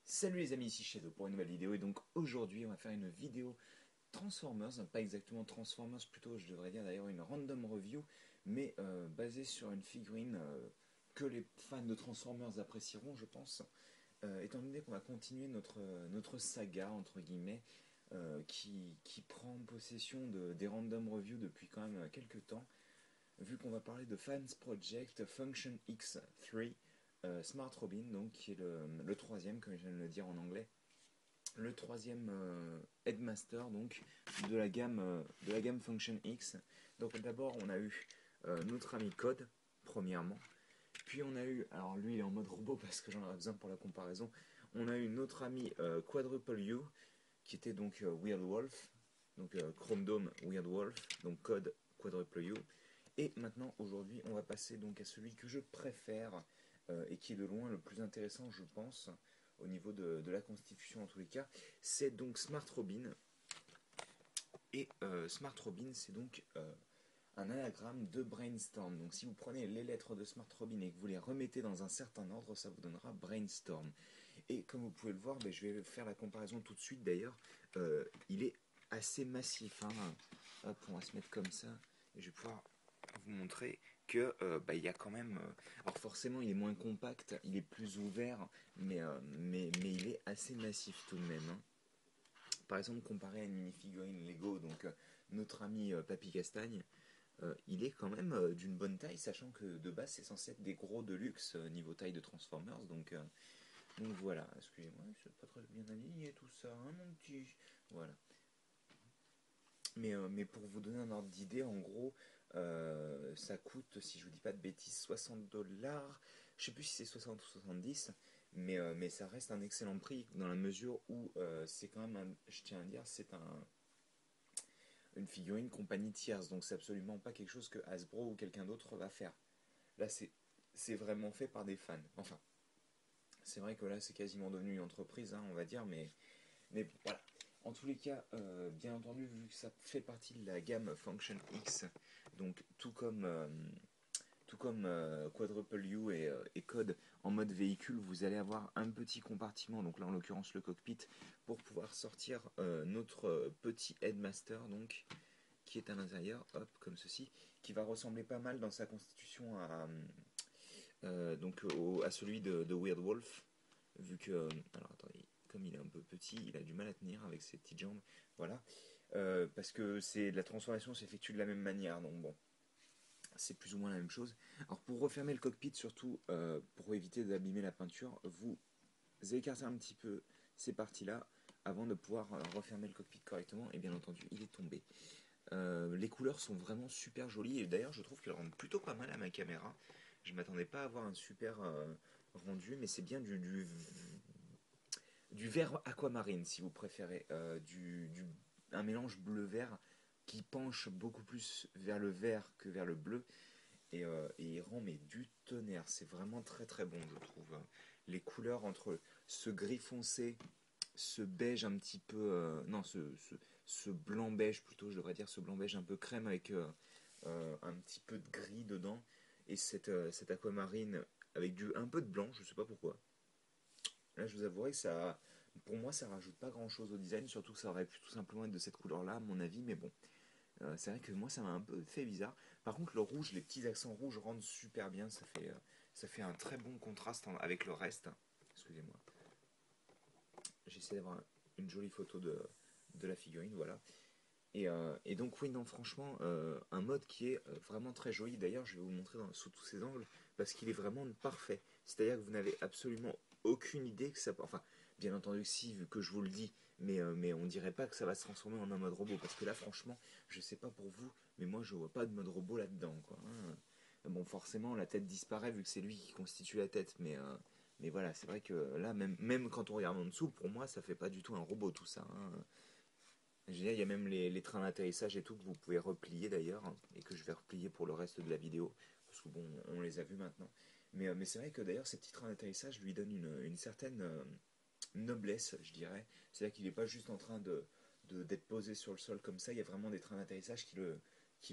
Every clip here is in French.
Salut les amis, ici Shadow pour une nouvelle vidéo et donc aujourd'hui on va faire une vidéo Transformers, pas exactement Transformers, plutôt je devrais dire d'ailleurs une random review, mais basée sur une figurine que les fans de Transformers apprécieront je pense, étant donné qu'on va continuer notre saga entre guillemets qui prend possession des random reviews depuis quand même quelques temps, vu qu'on va parler de Fans Project Function X3 Smart Robin, donc qui est le troisième, comme je viens de le dire en anglais, le troisième Headmaster donc de la gamme Function X. Donc d'abord on a eu notre ami Code premièrement, puis on a eu, alors lui il est en mode robot parce que j'en ai besoin pour la comparaison, on a eu notre ami Quadruple U qui était donc Weird Wolf, donc Chrome Dome Weird Wolf, donc Code Quadruple U. Et maintenant, aujourd'hui, on va passer donc à celui que je préfère et qui est de loin le plus intéressant, je pense, au niveau de la constitution en tous les cas. C'est donc Smart Robin. Et Smart Robin, c'est donc un anagramme de Brainstorm. Donc si vous prenez les lettres de Smart Robin et que vous les remettez dans un certain ordre, ça vous donnera Brainstorm. Et comme vous pouvez le voir, ben, je vais faire la comparaison tout de suite d'ailleurs. Il est assez massif, hein. Hop, on va se mettre comme ça. Et je vais pouvoir vous montrer que bah, il y a quand même. Alors forcément, il est moins compact, il est plus ouvert, mais il est assez massif tout de même, hein. Par exemple, comparé à une minifigurine Lego, donc notre ami Papy Castagne, il est quand même d'une bonne taille, sachant que de base c'est censé être des gros de luxe niveau taille de Transformers, donc voilà, excusez-moi, c'est pas très bien aligné tout ça, hein, mon petit. Voilà. Mais pour vous donner un ordre d'idée, en gros, ça coûte, si je vous dis pas de bêtises, 60 $. Je sais plus si c'est 60 ou 70, mais ça reste un excellent prix dans la mesure où c'est quand même, je tiens à dire, une figurine compagnie tierce, donc c'est absolument pas quelque chose que Hasbro ou quelqu'un d'autre va faire. Là, c'est vraiment fait par des fans. Enfin, c'est vrai que là, c'est quasiment devenu une entreprise, hein, on va dire, mais bon, voilà. En tous les cas, bien entendu, vu que ça fait partie de la gamme Function X, donc tout comme Quadruple U et Code en mode véhicule, vous allez avoir un petit compartiment, donc là en l'occurrence le cockpit, pour pouvoir sortir notre petit Headmaster, donc qui est à l'intérieur, hop, comme ceci, qui va ressembler pas mal dans sa constitution à celui de Weird Wolf, vu que, alors attendez, comme il est un peu petit, il a du mal à tenir avec ses petites jambes, voilà. Parce que la transformation s'effectue de la même manière, donc bon, c'est plus ou moins la même chose. Alors pour refermer le cockpit, surtout pour éviter d'abîmer la peinture, vous écartez un petit peu ces parties-là avant de pouvoir refermer le cockpit correctement, et bien entendu, il est tombé. Les couleurs sont vraiment super jolies et d'ailleurs je trouve qu'elles rendent plutôt pas mal à ma caméra. Je m'attendais pas à avoir un super rendu, mais c'est bien du vert aquamarine si vous préférez, un mélange bleu-vert qui penche beaucoup plus vers le vert que vers le bleu et il rend mais du tonnerre. C'est vraiment très très bon je trouve. Les couleurs entre ce gris foncé, ce beige un petit peu, non, ce blanc beige plutôt, je devrais dire ce blanc beige un peu crème avec un petit peu de gris dedans, et cette aquamarine avec un peu de blanc, je sais pas pourquoi. Là, je vous avouerai que ça, pour moi, ça rajoute pas grand chose au design, surtout que ça aurait pu tout simplement être de cette couleur-là, à mon avis, mais bon. C'est vrai que moi, ça m'a un peu fait bizarre. Par contre, le rouge, les petits accents rouges rendent super bien, ça fait un très bon contraste avec le reste. Excusez-moi. J'essaie d'avoir une jolie photo de la figurine, voilà. Et donc oui, non, franchement, un mode qui est vraiment très joli. D'ailleurs, je vais vous montrer sous tous ses angles, parce qu'il est vraiment parfait. C'est-à-dire que vous n'avez absolument aucune idée que ça... Enfin, bien entendu que si, vu que je vous le dis, mais on dirait pas que ça va se transformer en un mode robot. Parce que là, franchement, je sais pas pour vous, mais moi, je vois pas de mode robot là-dedans, quoi, hein. Bon, forcément, la tête disparaît, vu que c'est lui qui constitue la tête, mais voilà, c'est vrai que là, même quand on regarde en dessous, pour moi, ça fait pas du tout un robot, tout ça, hein. Je veux dire, il y a même les trains d'atterrissage et tout que vous pouvez replier d'ailleurs, hein, et que je vais replier pour le reste de la vidéo, parce que bon, on les a vus maintenant. Mais c'est vrai que d'ailleurs, ces petits trains d'atterrissage lui donnent une certaine noblesse, je dirais. C'est-à-dire qu'il n'est pas juste en train d'être posé sur le sol comme ça, il y a vraiment des trains d'atterrissage qui le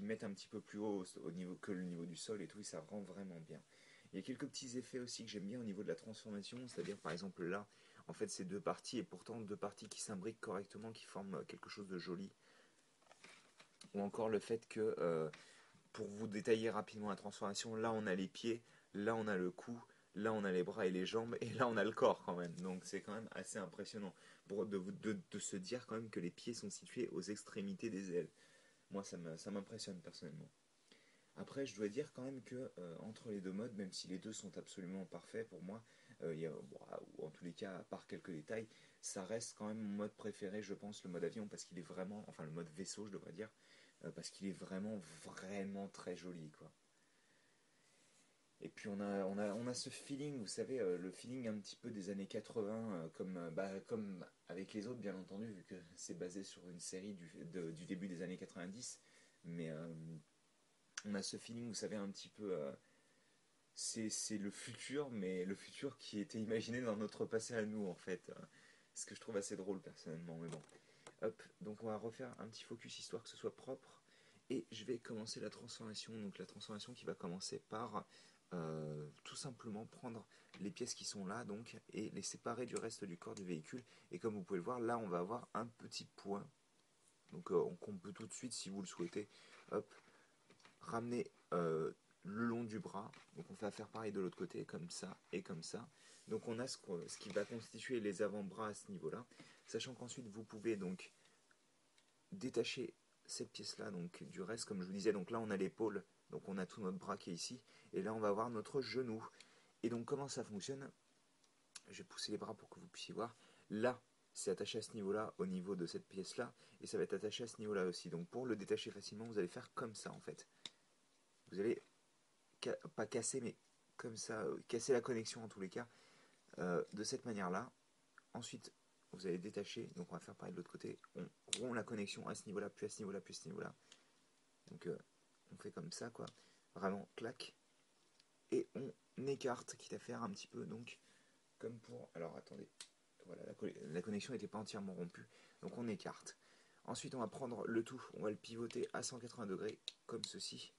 mettent un petit peu plus haut au niveau, que le niveau du sol et tout, et ça rend vraiment bien. Il y a quelques petits effets aussi que j'aime bien au niveau de la transformation, c'est-à-dire par exemple là, en fait c'est deux parties, et pourtant deux parties qui s'imbriquent correctement, qui forment quelque chose de joli. Ou encore le fait que, pour vous détailler rapidement la transformation, là on a les pieds, là on a le cou, là on a les bras et les jambes, et là on a le corps quand même. Donc c'est quand même assez impressionnant de se dire quand même que les pieds sont situés aux extrémités des ailes. Moi ça m'impressionne personnellement. Après, je dois dire quand même que, entre les deux modes, même si les deux sont absolument parfaits pour moi, bon, ou en tous les cas, à part quelques détails, ça reste quand même mon mode préféré, je pense, le mode avion, parce qu'il est vraiment, enfin le mode vaisseau, je devrais dire, parce qu'il est vraiment, vraiment très joli, quoi. Et puis on a ce feeling, vous savez, le feeling un petit peu des années 80, comme avec les autres, bien entendu, vu que c'est basé sur une série du début des années 90, mais on a ce feeling, vous savez, un petit peu. C'est le futur, mais le futur qui était imaginé dans notre passé à nous, en fait. Ce que je trouve assez drôle, personnellement, mais bon. Hop, donc on va refaire un petit focus histoire que ce soit propre. Et je vais commencer la transformation. Donc la transformation qui va commencer par tout simplement prendre les pièces qui sont là, donc, et les séparer du reste du corps du véhicule. Et comme vous pouvez le voir, là on va avoir un petit point. Donc on peut tout de suite, si vous le souhaitez, hop, ramener le long du bras. Donc on va faire pareil de l'autre côté, comme ça et comme ça. Donc on a ce qui va constituer les avant-bras à ce niveau-là. Sachant qu'ensuite vous pouvez donc détacher cette pièce-là donc du reste, comme je vous disais. Donc là on a l'épaule, donc on a tout notre bras qui est ici. Et là on va avoir notre genou. Et donc comment ça fonctionne? Je vais pousser les bras pour que vous puissiez voir. Là, c'est attaché à ce niveau-là, au niveau de cette pièce-là. Et ça va être attaché à ce niveau-là aussi. Donc pour le détacher facilement, vous allez faire comme ça en fait. Vous allez pas casser, mais comme ça, casser la connexion en tous les cas, de cette manière-là. Ensuite, vous allez détacher, donc on va faire pareil de l'autre côté, on rompt la connexion à ce niveau-là, puis à ce niveau-là, puis à ce niveau-là. Donc on fait comme ça, quoi. Vraiment, clac. Et on écarte, quitte à faire un petit peu, donc, comme pour... Alors attendez, voilà, la connexion n'était pas entièrement rompue, donc on écarte. Ensuite, on va prendre le tout, on va le pivoter à 180 degrés, comme ceci.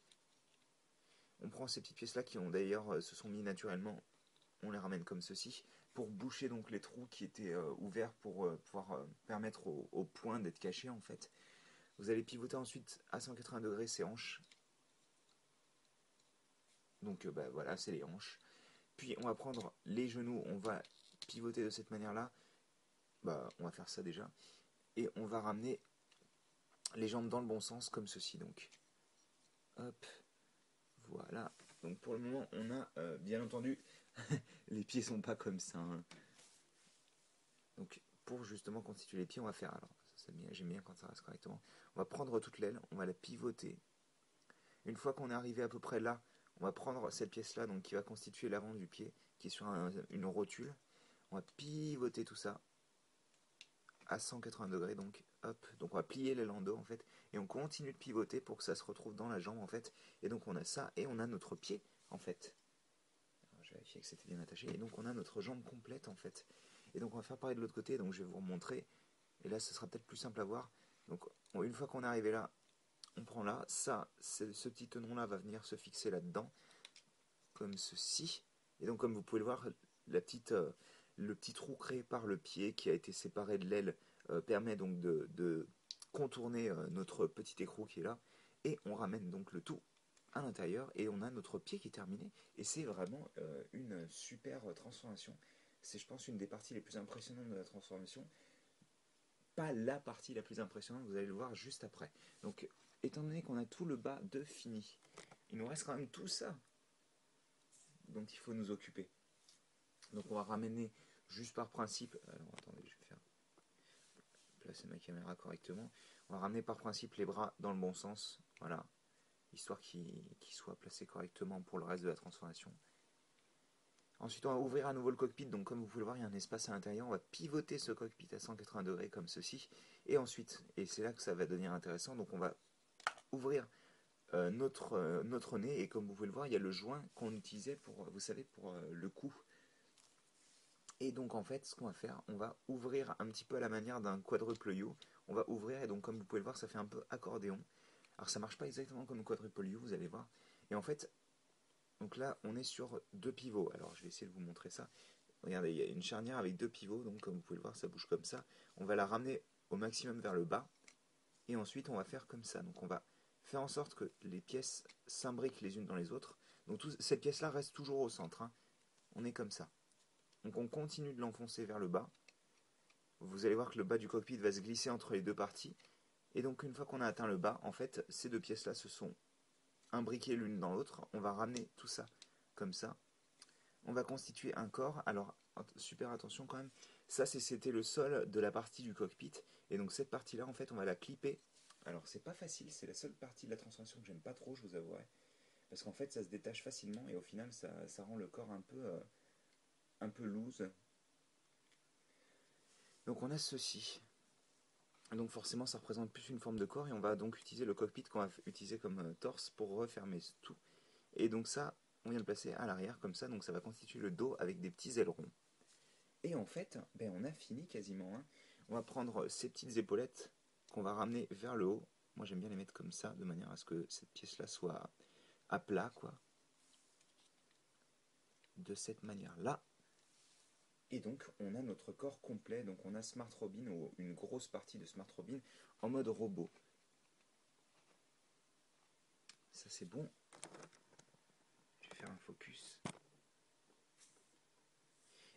On prend ces petites pièces-là qui ont d'ailleurs se sont mis naturellement, on les ramène comme ceci, pour boucher donc les trous qui étaient ouverts pour pouvoir permettre au point d'être caché en fait. Vous allez pivoter ensuite à 180 degrés ces hanches. Donc voilà, c'est les hanches. Puis on va prendre les genoux, on va pivoter de cette manière-là. On va faire ça déjà. Et on va ramener les jambes dans le bon sens comme ceci donc. Hop, voilà. Donc pour le moment, on a bien entendu, les pieds sont pas comme ça. Hein. Donc pour justement constituer les pieds, on va faire, alors j'aime bien quand ça reste correctement, on va prendre toute l'aile, on va la pivoter. Une fois qu'on est arrivé à peu près là, on va prendre cette pièce-là, donc qui va constituer l'avant du pied, qui est sur une rotule. On va pivoter tout ça à 180 degrés, donc hop, donc on va plier l'aile en deux en fait, et on continue de pivoter pour que ça se retrouve dans la jambe en fait. Et donc on a ça, et on a notre pied en fait. J'ai vérifié que c'était bien attaché, et donc on a notre jambe complète en fait. Et donc on va faire pareil de l'autre côté, donc je vais vous remontrer. Et là, ce sera peut-être plus simple à voir. Donc, une fois qu'on est arrivé là, on prend là. Ça, ce petit tenon-là va venir se fixer là-dedans, comme ceci. Et donc, comme vous pouvez le voir, le petit trou créé par le pied qui a été séparé de l'aile permet donc de contourner notre petit écrou qui est là. Et on ramène donc le tout à l'intérieur et on a notre pied qui est terminé. Et c'est vraiment une super transformation. C'est, je pense, une des parties les plus impressionnantes de la transformation. Pas la partie la plus impressionnante, vous allez le voir juste après. Donc, étant donné qu'on a tout le bas de fini, il nous reste quand même tout ça dont il faut nous occuper. Donc, on va ramener juste par principe. Alors, attendez, je vais faire placer ma caméra correctement. On va ramener par principe les bras dans le bon sens. Voilà, histoire qu'ils soient placés correctement pour le reste de la transformation. Ensuite, on va ouvrir à nouveau le cockpit. Donc, comme vous pouvez le voir, il y a un espace à l'intérieur. On va pivoter ce cockpit à 180 degrés comme ceci. Et ensuite, et c'est là que ça va devenir intéressant, donc on va ouvrir notre nez. Et comme vous pouvez le voir, il y a le joint qu'on utilisait pour, vous savez, pour le cou. Et donc, en fait, ce qu'on va faire, on va ouvrir un petit peu à la manière d'un quadruple U. On va ouvrir, et donc, comme vous pouvez le voir, ça fait un peu accordéon. Alors, ça marche pas exactement comme un quadruple U, vous allez voir. Et en fait, donc là, on est sur deux pivots. Alors, je vais essayer de vous montrer ça. regardez, il y a une charnière avec 2 pivots, donc comme vous pouvez le voir, ça bouge comme ça. On va la ramener au maximum vers le bas, et ensuite on va faire comme ça. Donc on va faire en sorte que les pièces s'imbriquent les unes dans les autres. Donc cette pièce-là reste toujours au centre, hein. On est comme ça. Donc on continue de l'enfoncer vers le bas. Vous allez voir que le bas du cockpit va se glisser entre les deux parties. Et donc une fois qu'on a atteint le bas, en fait, ces deux pièces-là se sont imbriquées l'une dans l'autre. On va ramener tout ça comme ça. On va constituer un corps. Alors, super attention quand même. Ça, c'était le sol de la partie du cockpit. Et donc cette partie-là, en fait, on va la clipper. Alors, c'est pas facile. C'est la seule partie de la transformation que j'aime pas trop, je vous avouerai. Parce qu'en fait, ça se détache facilement et au final, ça rend le corps un peu loose. Donc on a ceci. Donc forcément ça représente plus une forme de corps et on va donc utiliser le cockpit qu'on va utiliser comme torse pour refermer tout. Et donc ça, on vient de le placer à l'arrière comme ça, donc ça va constituer le dos avec des petits ailerons. Et en fait, ben on a fini quasiment, hein. On va prendre ces petites épaulettes qu'on va ramener vers le haut. Moi j'aime bien les mettre comme ça, de manière à ce que cette pièce-là soit à plat, quoi. De cette manière-là. Et donc on a notre corps complet, donc on a Smart Robin ou une grosse partie de Smart Robin en mode robot. Ça c'est bon. Je vais faire un focus.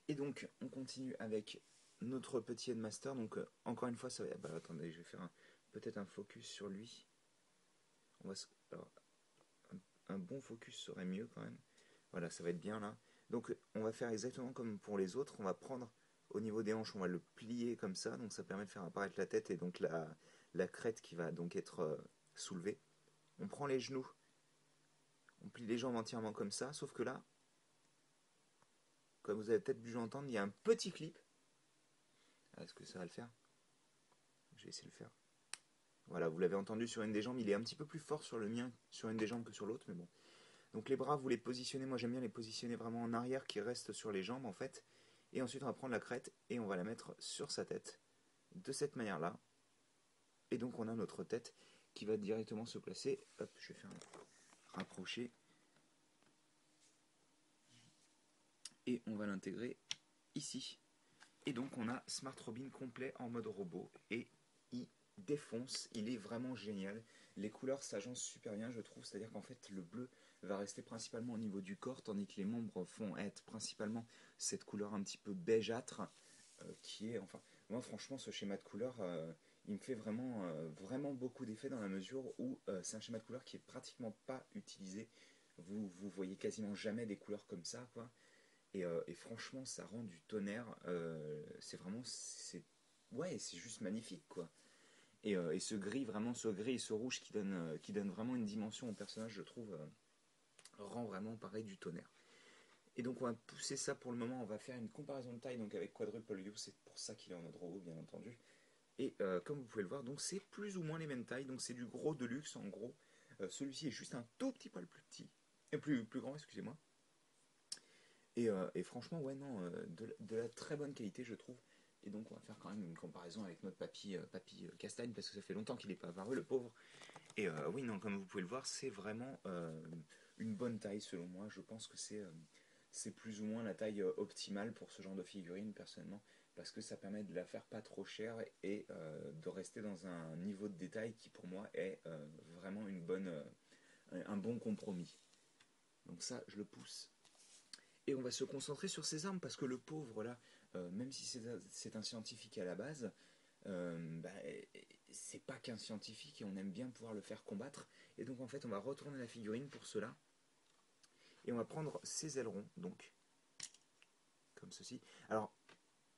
Et donc on continue avec notre petit Headmaster. Donc encore une fois ça va. Bah, attendez, je vais faire peut-être un focus sur lui. On va alors, un bon focus serait mieux quand même. Voilà, ça va être bien là. Donc on va faire exactement comme pour les autres. On va prendre au niveau des hanches, on va le plier comme ça. Donc ça permet de faire apparaître la tête et donc la crête qui va donc être soulevée. On prend les genoux. On plie les jambes entièrement comme ça. Sauf que là, comme vous avez peut-être pu l'entendre, il y a un petit clip. Est-ce que ça va le faire? Je vais essayer de le faire. Voilà, vous l'avez entendu sur une des jambes. Il est un petit peu plus fort sur le mien, sur une des jambes que sur l'autre. Mais bon. Donc les bras, vous les positionnez. Moi j'aime bien les positionner vraiment en arrière qui restent sur les jambes en fait. Et ensuite on va prendre la crête et on va la mettre sur sa tête. De cette manière-là. Et donc on a notre tête qui va directement se placer. Hop, je vais faire un rapprocher. Et on va l'intégrer ici. Et donc on a Smart Robin complet en mode robot. Et il défonce, il est vraiment génial. Les couleurs s'agencent super bien je trouve. C'est-à-dire qu'en fait le bleu va rester principalement au niveau du corps, tandis que les membres vont être principalement cette couleur un petit peu beigâtre. Qui est, enfin, moi franchement ce schéma de couleur il me fait vraiment beaucoup d'effet dans la mesure où c'est un schéma de couleur qui est pratiquement pas utilisé. Vous voyez quasiment jamais des couleurs comme ça, quoi. Et franchement ça rend du tonnerre. Ouais, c'est juste magnifique, quoi. Et ce gris, vraiment ce gris et ce rouge qui donne vraiment une dimension au personnage, je trouve, rend vraiment pareil du tonnerre. Et donc on va pousser ça pour le moment, on va faire une comparaison de taille donc avec Quadruple U, c'est pour ça qu'il est en mode robot bien entendu. Et comme vous pouvez le voir, donc c'est plus ou moins les mêmes tailles, donc c'est du gros de luxe en gros. Celui-ci est juste un tout petit poil plus petit, et plus grand, excusez-moi. Et franchement, ouais, non, de la très bonne qualité, je trouve. Et donc, on va faire quand même une comparaison avec notre papy Castagne, parce que ça fait longtemps qu'il n'est pas apparu, le pauvre. Et oui, non, comme vous pouvez le voir, c'est vraiment une bonne taille, selon moi. Je pense que c'est plus ou moins la taille optimale pour ce genre de figurine, personnellement, parce que ça permet de la faire pas trop chère et de rester dans un niveau de détail qui, pour moi, est vraiment un bon compromis. Donc ça, je le pousse. Et on va se concentrer sur ses armes parce que le pauvre là, même si c'est un scientifique à la base, bah, c'est pas qu'un scientifique et on aime bien pouvoir le faire combattre. Et donc en fait on va retourner la figurine pour cela. Et on va prendre ses ailerons, donc comme ceci. Alors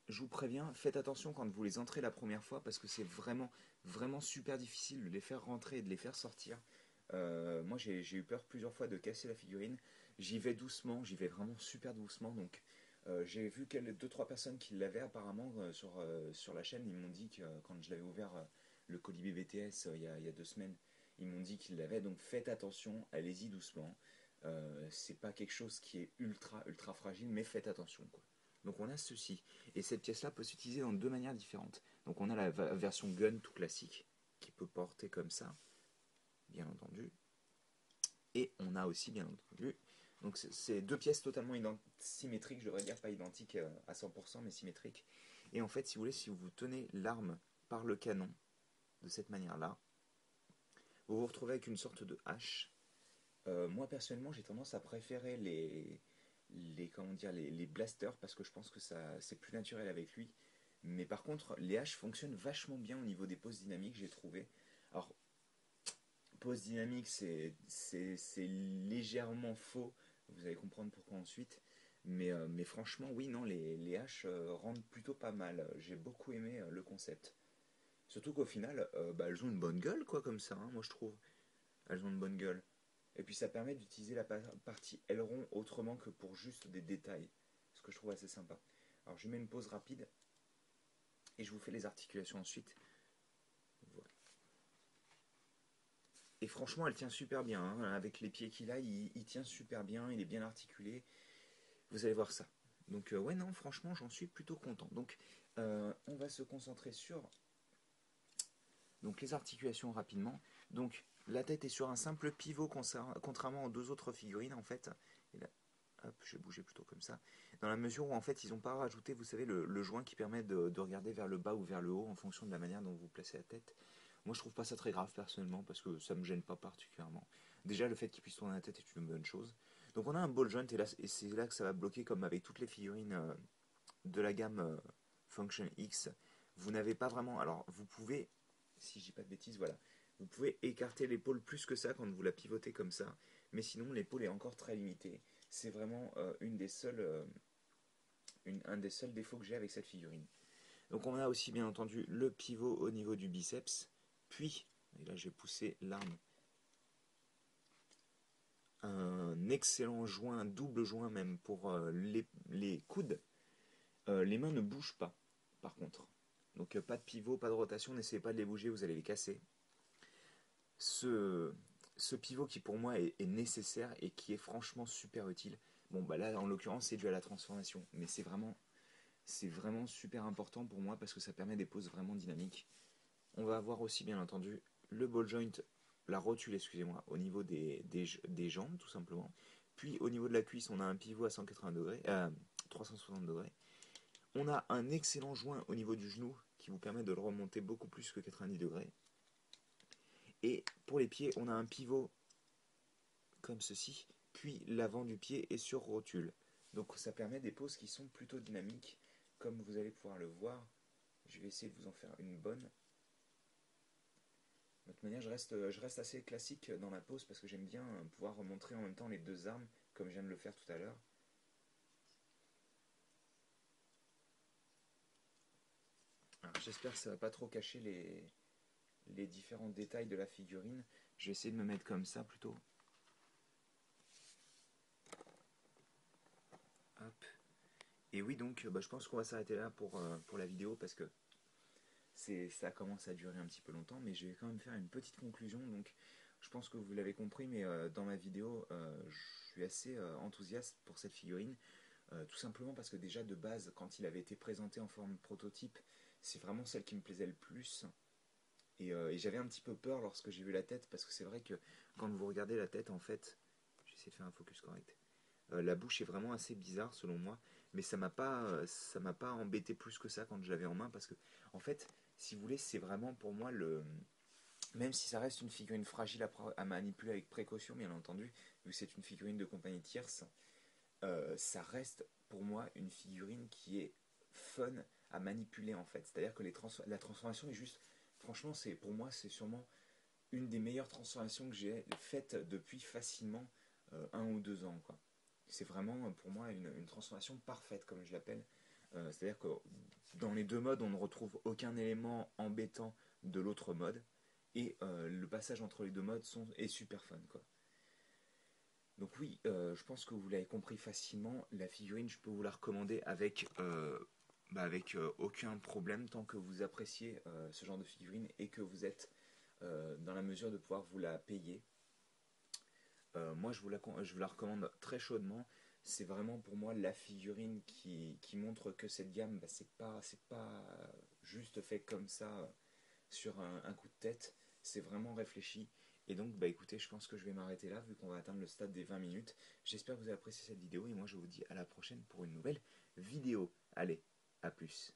je vous préviens, faites attention quand vous les entrez la première fois parce que c'est vraiment super difficile de les faire rentrer et de les faire sortir. Moi j'ai eu peur plusieurs fois de casser la figurine. J'y vais doucement, j'y vais vraiment super doucement. Donc j'ai vu 2-3 personnes qui l'avaient apparemment sur la chaîne. Ils m'ont dit que quand je l'avais ouvert le Colibé BTS il y a 2 semaines, ils m'ont dit qu'ils l'avaient. Donc faites attention, allez-y doucement. C'est pas quelque chose qui est ultra fragile, mais faites attention, quoi. Donc on a ceci. Et cette pièce-là peut s'utiliser dans 2 manières différentes. Donc on a la version gun tout classique, qui peut porter comme ça, bien entendu. Et on a aussi, bien entendu, Donc c'est deux pièces totalement symétriques, je devrais dire pas identiques à 100%, mais symétriques. Et en fait, si vous voulez, si vous tenez l'arme par le canon, de cette manière-là, vous vous retrouvez avec une sorte de hache. Moi personnellement, j'ai tendance à préférer comment dire, les blasters parce que je pense que c'est plus naturel avec lui. Mais par contre, les haches fonctionnent vachement bien au niveau des poses dynamiques, j'ai trouvé. Alors, pose dynamique, c'est légèrement faux. Vous allez comprendre pourquoi ensuite. Mais franchement, oui, non, les haches rendent plutôt pas mal. J'ai beaucoup aimé le concept. Surtout qu'au final, bah, elles ont une bonne gueule, quoi, comme ça, hein, moi je trouve. Elles ont une bonne gueule. Et puis ça permet d'utiliser la partie aileron autrement que pour juste des détails. Ce que je trouve assez sympa. Alors je mets une pause rapide et je vous fais les articulations ensuite. Voilà. Et franchement, elle tient super bien. Hein. Avec les pieds qu'il a, il tient super bien, il est bien articulé. Vous allez voir ça. Donc ouais, non, franchement, j'en suis plutôt content. Donc on va se concentrer sur donc, les articulations rapidement. Donc la tête est sur un simple pivot contrairement aux deux autres figurines en fait. Et là, hop, je vais bouger plutôt comme ça. Dans la mesure où en fait ils n'ont pas rajouté, vous savez, le joint qui permet de regarder vers le bas ou vers le haut en fonction de la manière dont vous placez la tête. Moi je trouve pas ça très grave personnellement parce que ça me gêne pas particulièrement. Déjà le fait qu'il puisse tourner la tête est une bonne chose. Donc on a un ball joint et c'est là que ça va bloquer comme avec toutes les figurines de la gamme Function X. Vous n'avez pas vraiment... Alors vous pouvez, si je dis pas de bêtises, voilà. Vous pouvez écarter l'épaule plus que ça quand vous la pivotez comme ça. Mais sinon l'épaule est encore très limitée. C'est vraiment un des seuls défauts que j'ai avec cette figurine. Donc on a aussi bien entendu le pivot au niveau du biceps, puis, et là j'ai poussé l'arme, un excellent joint, double joint même pour les coudes. Les mains ne bougent pas, par contre. Donc pas de pivot, pas de rotation, n'essayez pas de les bouger, vous allez les casser. Ce pivot qui pour moi est nécessaire et qui est franchement super utile. Bon bah là en l'occurrence c'est dû à la transformation, mais c'est vraiment super important pour moi parce que ça permet des poses vraiment dynamiques. On va avoir aussi bien entendu le ball joint, la rotule, excusez-moi, au niveau des jambes tout simplement. Puis au niveau de la cuisse, on a un pivot à 180 degrés, 360 degrés. On a un excellent joint au niveau du genou qui vous permet de le remonter beaucoup plus que 90 degrés. Et pour les pieds, on a un pivot comme ceci, puis l'avant du pied est sur rotule. Donc ça permet des poses qui sont plutôt dynamiques, comme vous allez pouvoir le voir. Je vais essayer de vous en faire une bonne. De toute manière, je reste assez classique dans la pose parce que j'aime bien pouvoir montrer en même temps les deux armes, comme je viens de le faire tout à l'heure. J'espère que ça ne va pas trop cacher les différents détails de la figurine. Je vais essayer de me mettre comme ça plutôt. Hop. Et oui, donc je pense qu'on va s'arrêter là pour la vidéo parce que ça commence à durer un petit peu longtemps, mais je vais quand même faire une petite conclusion. Donc, je pense que vous l'avez compris, mais dans ma vidéo, je suis assez enthousiaste pour cette figurine, tout simplement parce que déjà de base, quand il avait été présenté en forme prototype, c'est vraiment celle qui me plaisait le plus. Et j'avais un petit peu peur lorsque j'ai vu la tête, parce que c'est vrai que quand vous regardez la tête, en fait, je vais essayer de faire un focus correct. La bouche est vraiment assez bizarre selon moi, mais ça m'a pas embêté plus que ça quand je l'avais en main parce que en fait, si vous voulez, c'est vraiment pour moi même si ça reste une figurine fragile à manipuler avec précaution, bien entendu, vu que c'est une figurine de compagnie tierce, ça reste pour moi une figurine qui est fun à manipuler en fait. C'est-à-dire que la transformation est juste, franchement, pour moi c'est sûrement une des meilleures transformations que j'ai faites depuis facilement 1 ou 2 ans quoi. C'est vraiment pour moi une transformation parfaite comme je l'appelle. C'est-à-dire que dans les deux modes on ne retrouve aucun élément embêtant de l'autre mode et le passage entre les deux modes est super fun quoi. Donc oui, je pense que vous l'avez compris facilement, la figurine je peux vous la recommander avec aucun problème tant que vous appréciez ce genre de figurine et que vous êtes dans la mesure de pouvoir vous la payer. Moi, je vous la recommande très chaudement. C'est vraiment pour moi la figurine qui montre que cette gamme, c'est pas juste fait comme ça sur un coup de tête. C'est vraiment réfléchi. Et donc bah écoutez, je pense que je vais m'arrêter là vu qu'on va atteindre le stade des 20 minutes. J'espère que vous avez apprécié cette vidéo et moi je vous dis à la prochaine pour une nouvelle vidéo. Allez, à plus.